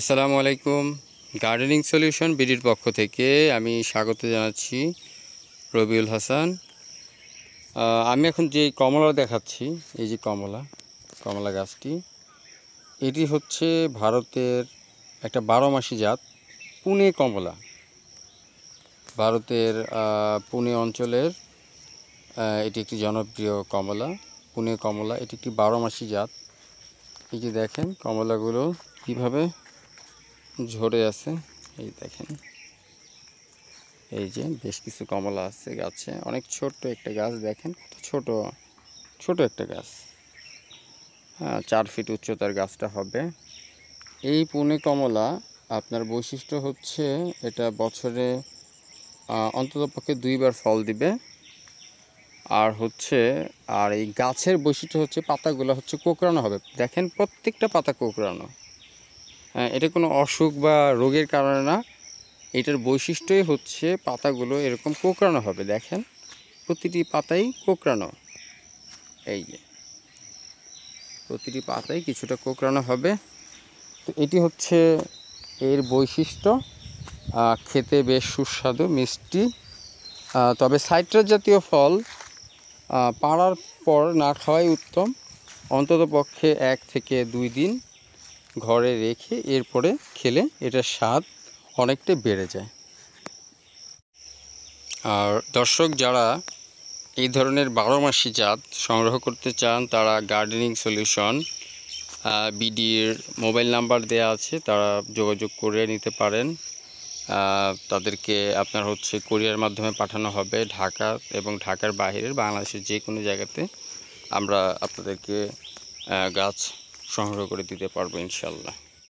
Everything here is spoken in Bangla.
আসসালামু আলাইকুম। গার্ডেনিং সলিউশন বিডির পক্ষ থেকে আমি স্বাগত জানাচ্ছি রবিউল হাসান। আমি এখন যে কমলা দেখাচ্ছি, এই যে কমলা গাছটি, এটি হচ্ছে ভারতের একটা 12 মাসি জাত পুনে কমলা। ভারতের পুনে অঞ্চলের এটি একটি জনপ্রিয় কমলা, পুনে কমলা। এটি একটি 12 মাসি জাত। এই যে দেখেন কমলাগুলো কীভাবে ঝরে আছে, এই দেখেন, এই যে বেশ কিছু কমলা আছে গাছে। অনেক ছোট্ট একটা গাছ, দেখেন কত ছোট একটা গাছ। 4 ফিট উচ্চতার গাছটা হবে। এই পুনে কমলা আপনার বৈশিষ্ট্য হচ্ছে এটা বছরে অন্ততপক্ষে 2 বার ফল দিবে। আর এই গাছের বৈশিষ্ট্য হচ্ছে পাতাগুলো হচ্ছে কোঁকড়ানো হবে। দেখেন প্রত্যেকটা পাতা কোঁকড়ানো। এটা কোনো অসুখ বা রোগের কারণে না, এটার বৈশিষ্ট্যই হচ্ছে পাতাগুলো এরকম কোঁকড়ানো হবে। দেখেন প্রতিটি পাতাই কোঁকড়ানো, এই যে প্রতিটি পাতাই কিছুটা কোঁকড়ানো হবে। তো এটি হচ্ছে এর বৈশিষ্ট্য। খেতে বেশ সুস্বাদু মিষ্টি। তবে সাইট্রাস জাতীয় ফল পাড়ার পর না খাওয়াই উত্তম। অন্তত পক্ষে 1 থেকে 2 দিন ঘরে রেখে এরপরে খেলে এটার স্বাদ অনেকটাই বেড়ে যায়। আর দর্শক যারা এই ধরনের 12 মাসি জাত সংগ্রহ করতে চান, তারা গার্ডেনিং সলিউশন বিডির মোবাইল নাম্বার দেওয়া আছে, তারা যোগাযোগ করে নিতে পারেন। তাদেরকে আপনার হচ্ছে কুরিয়ার মাধ্যমে পাঠানো হবে ঢাকা এবং ঢাকার বাইরের বাংলাদেশের যে কোনো জায়গাতে আমরা আপনাদেরকে গাছ সংগ্রহ করে দিতে পারবো ইনশাল্লাহ।